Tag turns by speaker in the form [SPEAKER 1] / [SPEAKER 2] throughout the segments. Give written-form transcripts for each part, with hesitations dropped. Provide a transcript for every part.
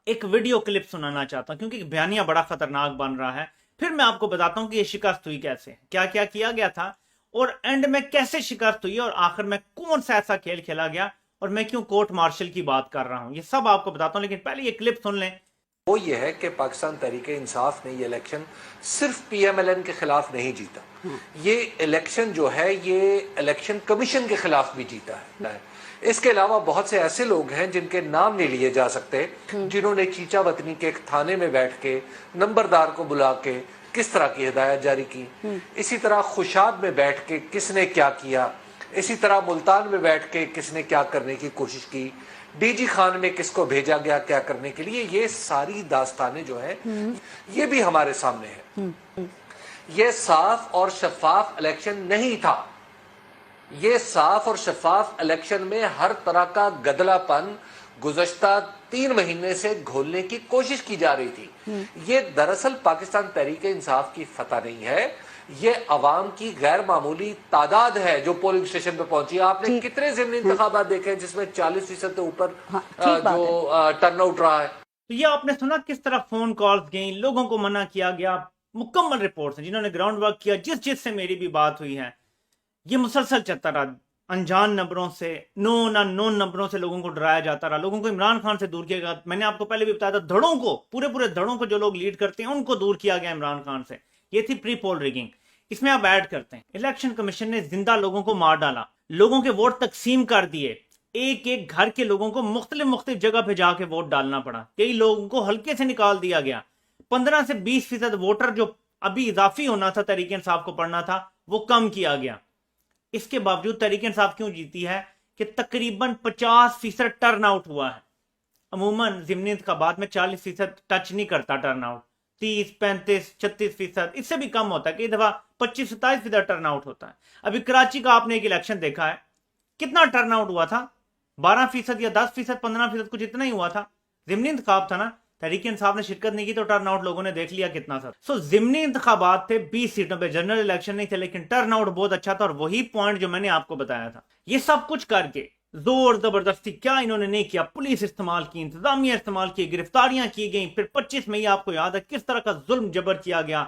[SPEAKER 1] एक video clip सुनाना चाहता हूं क्योंकि बयानिया बड़ा खतरनाक बन रहा है। फिर मैं आपको बताता हूं कि ये शिकस्त हुई कैसे, क्या क्या किया गया था और एंड में कैसे शिकस्त हुई और आखिर में कौन सा ऐसा खेल खेला गया और मैं क्यों कोर्ट मार्शल की बात कर रहा हूं, ये सब आपको बताता हूं। लेकिन पहले ये क्लिप सुन लें।
[SPEAKER 2] वो ये है कि पाकिस्तान तहरीक इंसाफ ने ये इलेक्शन सिर्फ पीएमएलएन के खिलाफ नहीं जीता, ये इलेक्शन जो है ये इलेक्शन कमीशन के खिलाफ भी जीता है। इसके अलावा बहुत से ऐसे लोग हैं जिनके नाम नहीं लिए जा सकते, जिन्होंने चीचा वतनी के एक थाने में बैठ के नंबरदार को बुला के किस तरह की हिदायत जारी की, इसी तरह खुशाब में बैठ के किसने क्या किया, इसी तरह मुल्तान में बैठ के किसने क्या करने की कोशिश की, डीजी खान में किसको भेजा गया क्या करने के लिए, ये सारी दास्तानें जो है ये भी हमारे सामने है। ये साफ और शफाफ इलेक्शन नहीं था। ये साफ और शफाफ इलेक्शन में हर तरह का गदलापन गुज़श्ता 3 महीने से घोलने की कोशिश की जा रही थी। ये दरअसल पाकिस्तान तहरीक इंसाफ की फतह नहीं है, ये अवाम की गैर मामूली तादाद है जो पोलिंग स्टेशन पे पहुंची। आपने कितने ज़िमनी इंतखाबात देखे हैं जिसमें 40% से ऊपर जो टर्नआउट रहा है।
[SPEAKER 1] तो ये आपने सुना किस तरह फोन कॉल्स गई, लोगों को मना किया गया। मुकम्मल रिपोर्ट है, जिन्होंने ग्राउंड वर्क किया, जिस जिस से मेरी भी बात हुई है, ये मुसलसल चलता रहा। अनजान नंबरों से, नोन नंबरों से लोगों को डराया जाता रहा, लोगों को इमरान खान से दूर किया गया। मैंने आपको पहले भी बताया था, धड़ों को, पूरे पूरे धड़ों को जो लोग लीड करते हैं उनको दूर किया गया इमरान खान से। ये थी प्री पोल रिगिंग। इसमें आप ऐड करते हैं इलेक्शन कमीशन ने जिंदा लोगों को मार डाला, लोगों के वोट तकसीम कर दिए, एक एक घर के लोगों को मुख्तलिफ जगह पे जाके वोट डालना पड़ा, कई लोगों को हल्के से निकाल दिया गया। 15 से 20% वोटर जो अभी इजाफी होना था, तहरीक इंसाफ को पढ़ना था, वो कम किया गया। इसके बावजूद तहरीक इंसाफ क्यों जीती है कि तकरीबन 50% टर्न आउट हुआ है। अमूमन ज़िमनी इंतखाबात में 40% टच नहीं करता टर्न आउट, 30, 35, 36%, इससे भी कम होता है। कई दफा 25-27% टर्न आउट होता है। अभी कराची का आपने एक इलेक्शन देखा है, कितना टर्न आउट हुआ था? 12% या 10%, 15%, कुछ इतना ही हुआ था। ज़िमनी इंतखाब था ना, तहरीक इंसाफ ने शिरकत नहीं की तो टर्न आउट लोगों ने देख लिया कितना था। सो ज़िमनी इंतखाबात थे 20 सीटों पे, जनरल इलेक्शन नहीं थे, लेकिन टर्न आउट बहुत अच्छा था और वही पॉइंट जो मैंने आपको बताया था। ये सब कुछ करके जोर जबरदस्ती क्या इन्होंने नहीं किया, पुलिस इस्तेमाल की, इंतजामिया इस्तेमाल की, गिरफ्तारियां की गई। फिर 25 मई आपको याद है किस तरह का जुल्म जबर किया गया,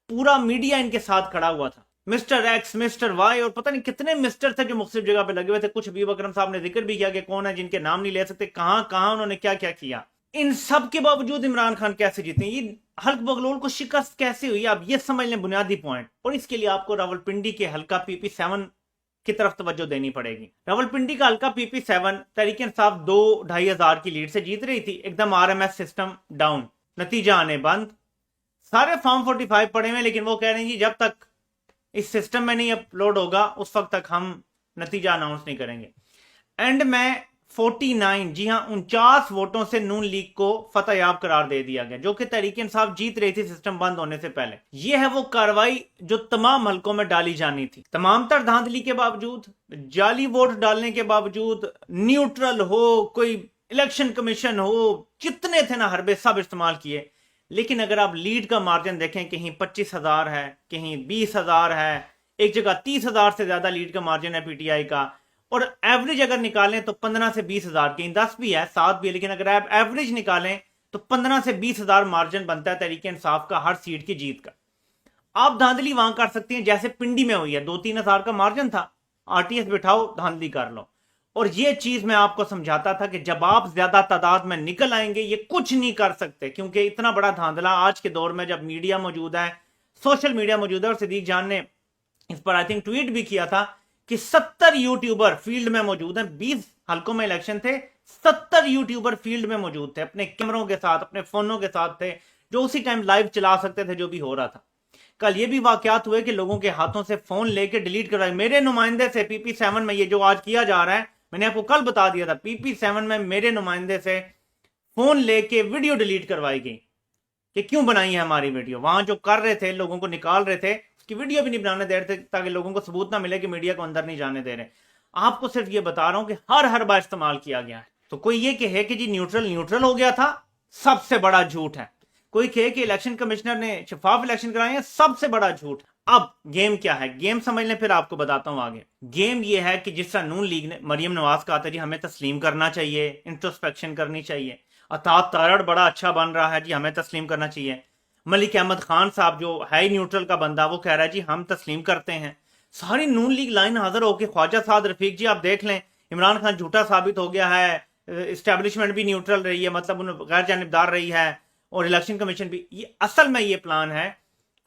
[SPEAKER 1] पूरा मीडिया इनके साथ खड़ा हुआ था। मिस्टर एक्स, मिस्टर वाई और पता नहीं कितने मिस्टर थे जो मुख्तलिफ जगह पे लगे हुए थे। कुछ हबीब अकरम साहब ने जिक्र भी किया कि कौन है, जिनके नाम नहीं ले सकते, कहां कहां उन्होंने क्या क्या किया। इन सब के बावजूद इमरान खान कैसे जीते, ये हल्क बगलोल को शिकस्त कैसे हुई, आप ये समझ लें बुनियादी पॉइंट। और इसके लिए आपको रावलपिंडी के हल्का PP7 की तरफ तवज्जो देनी पड़ेगी। रावलपिंडी का हल्का PP7 तहरीक इंसाफ 2-2.5 हजार की लीड से जीत रही थी। एकदम RMS सिस्टम डाउन, नतीजा आने बंद, सारे फॉर्म 45 पड़े हुए, लेकिन वो कह रहे हैं जी जब तक इस सिस्टम में नहीं अपलोड होगा उस वक्त तक हम नतीजा अनाउंस नहीं करेंगे। एंड में 49, जी हां 49 वोटों से नून लीग को फतेहयाब करार दे दिया गया, जो कि तहरीक इंसाफ जीत रही थी सिस्टम बंद होने से पहले। यह है वो कार्रवाई जो तमाम हलकों में डाली जानी थी। तमाम तर धांधली के बावजूद, जाली वोट डालने के बावजूद, न्यूट्रल हो, कोई इलेक्शन कमीशन हो, जितने थे ना हरबे सब इस्तेमाल किए। लेकिन अगर आप लीड का मार्जिन देखें, कहीं 25,000 है, कहीं 20,000 है, एक जगह 30,000 से ज्यादा लीड का मार्जिन है PTI का। और एवरेज अगर निकालें तो 15 से 20,000, कहीं 10 भी है, 7 भी है, लेकिन अगर आप एवरेज निकालें तो 15 से 20,000 मार्जिन बनता है तहरीक इंसाफ का हर सीट की जीत का। आप धांधली वहां कर सकते हैं जैसे पिंडी में हुई है, 2-3 हजार का मार्जिन था, RTS बिठाओ, धांधली कर लो। और ये चीज मैं आपको समझाता था कि जब आप ज्यादा तादाद में निकल आएंगे ये कुछ नहीं कर सकते, क्योंकि इतना बड़ा धांधला आज के दौर में जब मीडिया मौजूद है, सोशल मीडिया मौजूद है। और सिद्दीक जान ने इस पर आई थिंक ट्वीट भी किया था कि 70 यूट्यूबर फील्ड में मौजूद हैं। 20 हलकों में इलेक्शन थे, 70 यूट्यूबर फील्ड में मौजूद थे, अपने कैमरों के साथ, अपने फोनों के साथ थे, जो उसी टाइम लाइव चला सकते थे जो भी हो रहा था। कल ये भी वाकयात हुए कि लोगों के हाथों से फोन लेके डिलीट करवाए। मेरे नुमाइंदे से PP7 में ये जो आज किया जा रहा है, मैंने आपको कल बता दिया था, PP7 में मेरे नुमाइंदे से फोन लेके वीडियो डिलीट करवाई गई कि क्यों बनाई है हमारी वीडियो। वहां जो कर रहे थे, लोगों को निकाल रहे थे, उसकी वीडियो भी नहीं बनाने दे रहे थे ताकि लोगों को सबूत ना मिले कि मीडिया को अंदर नहीं जाने दे रहे। आपको सिर्फ ये बता रहा हूं कि हर बार इस्तेमाल किया गया है। तो कोई ये कहे कि जी न्यूट्रल हो गया था, सबसे बड़ा झूठ है। कोई कहे कि इलेक्शन कमिश्नर ने शफाफ इलेक्शन कराए हैं, सबसे बड़ा झूठ। अब गेम क्या है, गेम समझ लें, फिर आपको बताता हूं आगे। गेम ये है कि जिस तरह नून लीग ने, मरियम नवाज कहा था जी हमें तस्लीम करना चाहिए, इंट्रोस्पेक्शन करनी चाहिए, अताब तारड़ बड़ा अच्छा बन रहा है जी, हमें तस्लीम करना चाहिए। मलिक अहमद खान साहब जो है ही न्यूट्रल का बंदा, वो कह रहा है जी हम तस्लीम करते हैं। सारी नून लीग लाइन हाजिर होकर, ख्वाजा साद रफीक जी आप देख लें, इमरान खान झूठा साबित हो गया है, इस्टेब्लिशमेंट भी न्यूट्रल रही है, मतलब उन गैर जानिबदार रही है, और इलेक्शन कमीशन भी। ये असल में ये प्लान है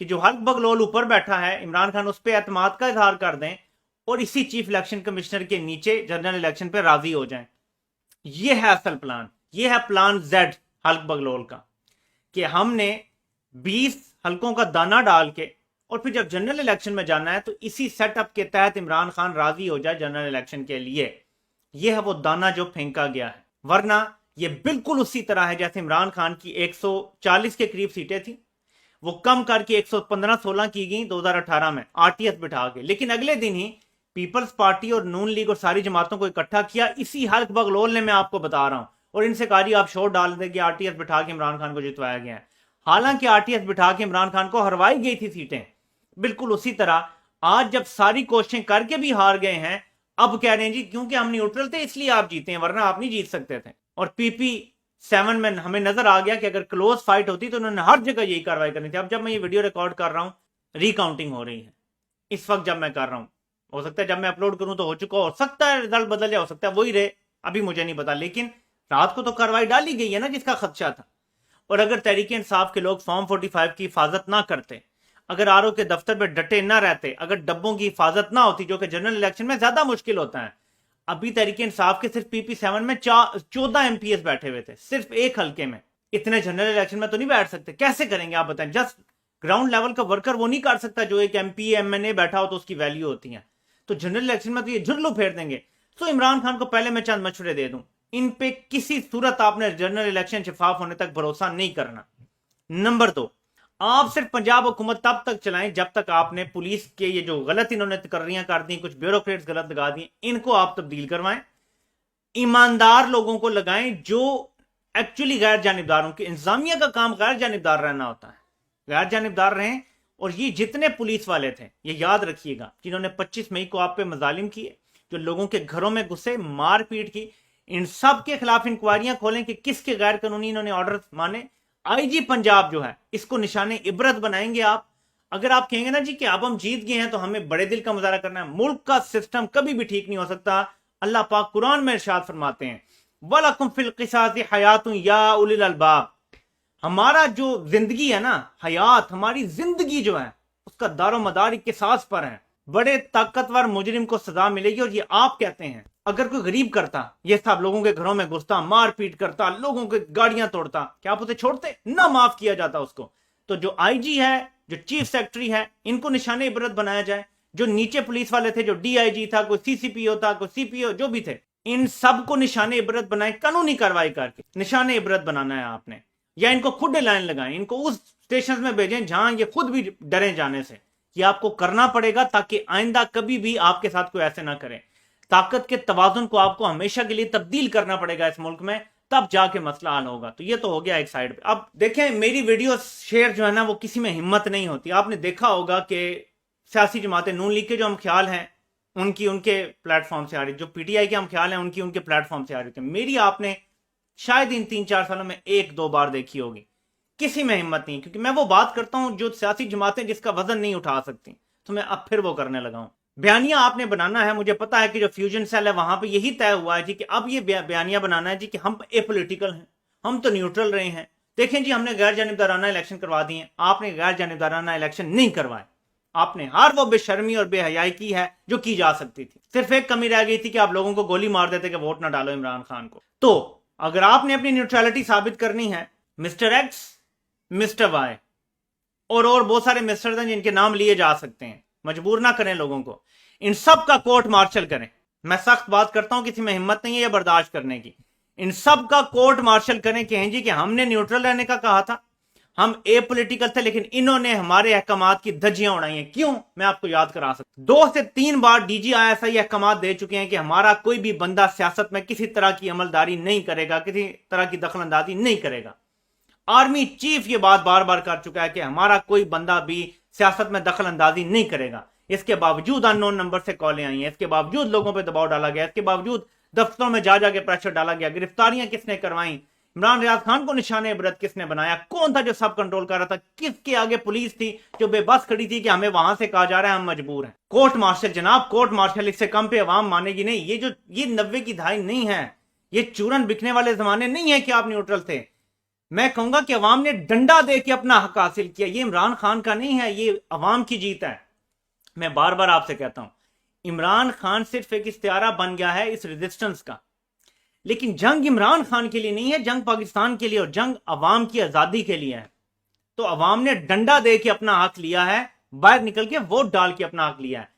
[SPEAKER 1] कि जो हल्क बगलोल ऊपर बैठा है, इमरान खान उस पर एतमाद का इजहार कर दें और इसी चीफ इलेक्शन कमिश्नर के नीचे जनरल इलेक्शन पे राजी हो जाएं। ये है असल प्लान, ये है प्लान जेड हल्क बगलोल का, कि हमने 20 हल्कों का दाना डाल के और फिर जब जनरल इलेक्शन में जाना है तो इसी सेटअप के तहत इमरान खान राजी हो जाए जनरल इलेक्शन के लिए। यह है वो दाना जो फेंका गया है, वरना यह बिल्कुल उसी तरह है जैसे इमरान खान की 140 के करीब सीटें थी, वो कम करके 115-16 की गई 2018 में आरटीएस बिठा के, लेकिन अगले दिन ही पीपल्स पार्टी और नून लीग और सारी जमातों को इकट्ठा किया इसी हल्क बगलोल ने, मैं आपको बता रहा हूं, और इनसे कहा जी आप शोर डाल देंगे, आरटीएस बिठा के इमरान खान को जितवाया गया है। हालांकि आरटीएस बिठा के इमरान खान को हरवाई गई थी सीटें। बिल्कुल उसी तरह आज जब सारी कोशिशें करके भी हार गए हैं, अब कह रहे हैं जी क्योंकि हम न्यूट्रल थे इसलिए आप जीते हैं, वरना आप नहीं जीत सकते थे। और PP7 में हमें नजर आ गया कि अगर क्लोज फाइट होती तो उन्होंने हर जगह यही कार्रवाई करनी थी। अब जब मैं ये वीडियो रिकॉर्ड कर रहा हूं, रिकाउंटिंग हो रही है इस वक्त जब मैं कर रहा हूं, हो सकता है जब मैं अपलोड करूं तो हो चुका हो सकता है रिजल्ट बदल जाए, हो सकता है वही रहे, अभी मुझे नहीं पता, लेकिन रात को तो कार्रवाई डाली गई है ना जिसका खदशा था। और अगर तहरीक इंसाफ के लोग फॉर्म 45 की हिफाजत ना करते, अगर आरओ के दफ्तर पे डटे ना रहते, अगर डब्बों की हिफाजत ना होती, जो कि जनरल इलेक्शन में ज्यादा मुश्किल होता है, अभी तहरीक इंसाफ के सिर्फ PP7 में 14 MPs बैठे हुए थे, सिर्फ एक हल्के में। इतने जनरल इलेक्शन में तो नहीं बैठ सकते, कैसे करेंगे आप बताएं? जस्ट ग्राउंड लेवल का वर्कर वो नहीं कर सकता जो एक MP MNA बैठा हो तो उसकी वैल्यू होती है। तो जनरल इलेक्शन में तो ये झुर्लू फेर देंगे। तो इमरान खान को पहले मैं चंद मशवरे दे दूं, इन पे किसी सूरत आपने जनरल इलेक्शन शफाफ होने तक भरोसा नहीं करना। नंबर 2, आप सिर्फ पंजाब हुकूमत तब तक चलाएं जब तक आपने पुलिस के ये जो गलत इन्होंने तकर्रियां कर दी, कुछ ब्यूरोक्रेट्स गलत लगा दिए, इनको आप तब्दील करवाएं, ईमानदार लोगों को लगाएं जो एक्चुअली गैर जानिबदारों की। इंतजामिया का काम गैर जानिबदार रहना होता है, गैर जानिबदार रहें। और ये जितने पुलिस वाले थे ये याद रखिएगा जिन्होंने 25 मई को आप पे मजालिम किए, जो लोगों के घरों में घुसे, मारपीट की, इन सब के खिलाफ इंक्वायरियां खोलें कि किसके गैर कानूनी इन्होंने ऑर्डर माने। IG पंजाब जो है इसको निशाने इबरत बनाएंगे आप। अगर आप कहेंगे ना जी कि अब हम जीत गए हैं तो हमें बड़े दिल का मुजाहरा करना है, मुल्क का सिस्टम कभी भी ठीक नहीं हो सकता। अल्लाह पाक कुरान में इरशाद फरमाते हैं, वलकुम फिल क़िसासी हयातुन या उलिल अलबाब। हमारा जो जिंदगी है ना, हयात, हमारी जिंदगी जो है उसका दारो मदार किसास पर है। बड़े ताकतवर मुजरिम को सजा मिलेगी। और ये आप कहते हैं अगर कोई गरीब करता ये सब, लोगों के घरों में घुसता, मारपीट करता, लोगों की गाड़ियां तोड़ता, क्या आप उसे छोड़ते? ना माफ किया जाता उसको। तो जो IG है, जो चीफ सेक्रेटरी है, इनको निशाने इबरत बनाया जाए। जो नीचे पुलिस वाले थे, जो DIG था, कोई CCPO था, कोई CPO, जो भी थे, इन सबको निशाने इबरत बनाए, कानूनी कार्रवाई करके निशाने इबरत बनाना है आपने। या इनको खुद लाइन लगाएं, इनको उस स्टेशन में भेजें जहां ये खुद भी डरे जाने से। ये आपको करना पड़ेगा ताकि आइंदा कभी भी आपके साथ कोई ऐसे ना करे। ताकत के तवाजुन को आपको हमेशा के लिए तब्दील करना पड़ेगा इस मुल्क में, तब जाके मसला हल होगा। तो ये तो हो गया एक साइड पे। अब देखें, मेरी वीडियो शेयर जो है ना वो किसी में हिम्मत नहीं होती। आपने देखा होगा कि सियासी जमातें, नून लीग के जो हम ख्याल हैं उनकी उनके प्लेटफॉर्म से आ रही, जो PTI के हम ख्याल हैं उनकी उनके प्लेटफॉर्म से आ रही थी। मेरी आपने शायद इन 3-4 सालों में 1-2 बार देखी होगी, किसी में हिम्मत नहीं, क्योंकि मैं वो बात करता हूं जो सियासी जमातें जिसका वजन नहीं उठा सकती। तो मैं अब फिर वो करने लगा हूं। बयानिया आपने बनाना है, मुझे पता है कि जो फ्यूजन सेल है वहां पे यही तय हुआ है जी कि अब ये बयानिया बनाना है जी कि हम एपॉलिटिकल हैं, हम तो न्यूट्रल रहे हैं। देखें जी, हमने गैर जानिबदाराना इलेक्शन करवा दिए, आपने गैर जानिबदाराना इलेक्शन नहीं करवाए। आपने हर वो बेशर्मी और बेहयाई की है जो की जा सकती थी। सिर्फ एक कमी रह गई थी कि आप लोगों को गोली मार देते कि वोट ना डालो इमरान खान को। तो अगर आपने अपनी न्यूट्रलिटी साबित करनी है, मिस्टर X, मिस्टर Y और बहुत सारे मिस्टर हैं जिनके नाम लिए जा सकते हैं, मजबूर ना करें लोगों को, इन सब का कोर्ट मार्शल करें। मैं सख्त बात करता हूं, किसी में हिम्मत नहीं है ये बर्दाश्त करने की। इन सब का कोर्ट मार्शल करें, कहें जी कि हमने न्यूट्रल रहने का कहा था, हम एपॉलिटिकल थे, लेकिन इन्होंने हमारे अहकामात की धज्जियां उड़ाई हैं। क्यों? मैं आपको याद करा सकता हूं, 2 से 3 बार DG ISI अहकामात दे चुके हैं कि हमारा कोई भी बंदा सियासत में किसी तरह की अमलदारी नहीं करेगा, किसी तरह की दखलंदाजी नहीं करेगा। आर्मी चीफ ये बात बार बार कर चुका है कि हमारा कोई बंदा भी सियासत में दखल अंदाजी नहीं करेगा। इसके बावजूद अननोन नंबर से कॉलें आई हैं, इसके बावजूद लोगों पर दबाव डाला गया, इसके बावजूद दफ्तरों में जा जाके प्रेशर डाला गया, गिरफ्तारियां किसने करवाई, इमरान रियाज खान को निशाने इबरत किसने बनाया? कौन था जो सब कंट्रोल कर रहा था? किसके आगे पुलिस थी जो बेबस खड़ी थी कि हमें वहां से कहा जा रहा है हम मजबूर हैं? कोर्ट मार्शल जनाब, कोर्ट मार्शल, इससे कम पे अवाम मानेगी नहीं। ये 90 की दहाई नहीं है, ये चूरन बिकने वाले जमाने नहीं है कि आप न्यूट्रल थे। मैं कहूंगा कि अवाम ने डंडा दे के अपना हक हासिल किया। ये इमरान खान का नहीं है, ये अवाम की जीत है। मैं बार बार आपसे कहता हूं, इमरान खान सिर्फ एक इस्तियारा बन गया है इस रेजिस्टेंस का, लेकिन जंग इमरान खान के लिए नहीं है, जंग पाकिस्तान के लिए और जंग अवाम की आजादी के लिए है। तो अवाम ने डंडा दे के अपना हक लिया है, बाहर निकल के वोट डाल के अपना हक लिया है।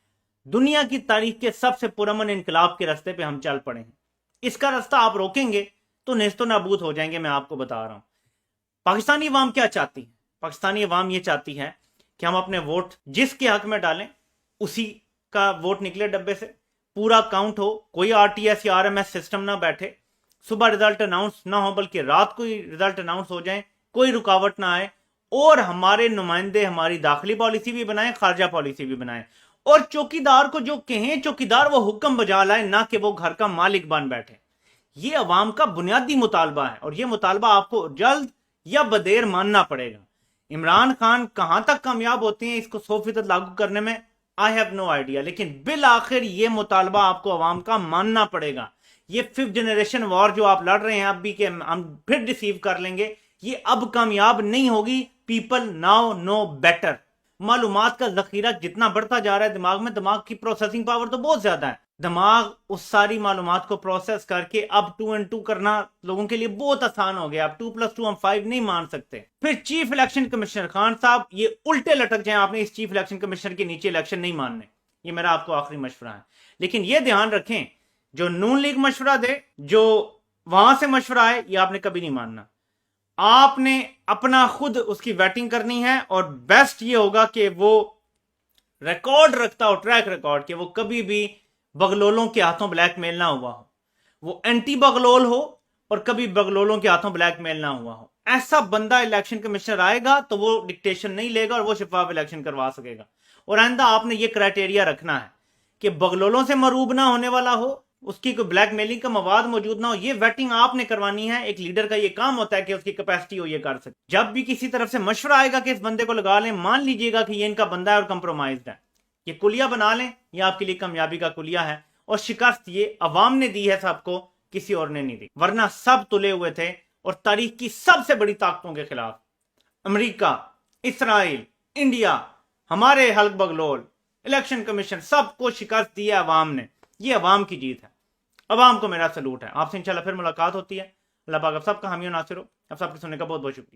[SPEAKER 1] दुनिया की तारीख के सबसे पुरअमन इनकलाब के रास्ते पे हम चल पड़े हैं। इसका रास्ता आप रोकेंगे तो नेस्तो नाबूद हो जाएंगे। मैं आपको बता रहा हूं पाकिस्तानी अवाम क्या चाहती है। पाकिस्तानी अवाम ये चाहती है कि हम अपने वोट जिसके हक में डालें उसी का वोट निकले डब्बे से, पूरा काउंट हो, कोई आरटीएस या आरएमएस सिस्टम ना बैठे, सुबह रिजल्ट अनाउंस ना हो बल्कि रात को ही रिजल्ट अनाउंस हो जाए, कोई रुकावट ना आए, और हमारे नुमाइंदे हमारी दाखिली पॉलिसी भी बनाए, खारजा पॉलिसी भी बनाए, और चौकीदार को जो कहें चौकीदार वो हुक्म बजा लाए, ना कि वो घर का मालिक बन बैठे। ये अवाम का बुनियादी मुतालबा है और ये मुतालबा आपको जल्द या बदेर मानना पड़ेगा। इमरान खान कहां तक कामयाब होते हैं इसको 100% लागू करने में, आई हैव नो आइडिया, लेकिन बिल आखिर ये मुतालबा आपको अवाम का मानना पड़ेगा। ये 5th जनरेशन वॉर जो आप लड़ रहे हैं अब भी, के हम फिर रिसीव कर लेंगे, ये अब कामयाब नहीं होगी। People now know better. मालूमात का जखीरा जितना बढ़ता जा रहा है दिमाग में, दिमाग की प्रोसेसिंग पावर तो बहुत ज्यादा है, दिमाग उस सारी मालूमात को प्रोसेस करके अब 2 and 2 करना लोगों के लिए बहुत आसान हो गया। अब 2+2 हम 5 नहीं मान सकते। फिर चीफ इलेक्शन कमिश्नर खान साहब, ये उल्टे लटक जाए, आपने इस चीफ इलेक्शन कमिश्नर के नीचे इलेक्शन नहीं मानने। ये मेरा आपको आखिरी मशवरा है। लेकिन ये ध्यान रखें, जो नून लीग मशवरा दे, जो वहां से मशवरा आए, ये आपने कभी नहीं मानना। आपने अपना खुद उसकी वेटिंग करनी है और बेस्ट ये होगा कि वो रिकॉर्ड रखता हो, ट्रैक रिकॉर्ड, कि वो कभी भी बगलोलों के हाथों ब्लैकमेल ना हुआ हो, वो एंटी बगलोल हो और कभी बगलोलों के हाथों ब्लैकमेल ना हुआ हो। ऐसा बंदा इलेक्शन कमिश्नर आएगा तो वो डिक्टेशन नहीं लेगा और वो शफाफ इलेक्शन करवा सकेगा। और आइंदा आपने ये क्राइटेरिया रखना है कि बगलोलों से मरूब ना होने वाला हो, उसकी कोई ब्लैकमेलिंग का मवाद मौजूद ना हो। ये वेटिंग आपने करवानी है। एक लीडर का ये काम होता है कि उसकी कैपेसिटी हो ये कर सके। जब भी किसी तरफ से मशवरा आएगा कि इस बंदे को लगा लें, मान लीजिएगा कि ये इनका बंदा है और कंप्रोमाइज्ड है, ये कुलिया बना लें, ये आपके लिए कामयाबी का कुलिया है। और शिकस्त ये अवाम ने दी है सबको, किसी और ने नहीं दी, वरना सब तुले हुए थे और तारीख की सबसे बड़ी ताकतों के खिलाफ अमेरिका, इसराइल, इंडिया, हमारे हल्क बगलोल, इलेक्शन कमीशन, सबको शिकस्त दी है अवाम ने। ये अवाम की जीत है। अवाम को मेरा सलूट है। आपसे इंशाल्लाह फिर मुलाकात होती है। अल्लाह पाक आप सबका हामी और नासिर हो। आप सबके सुनने का बहुत बहुत शुक्रिया।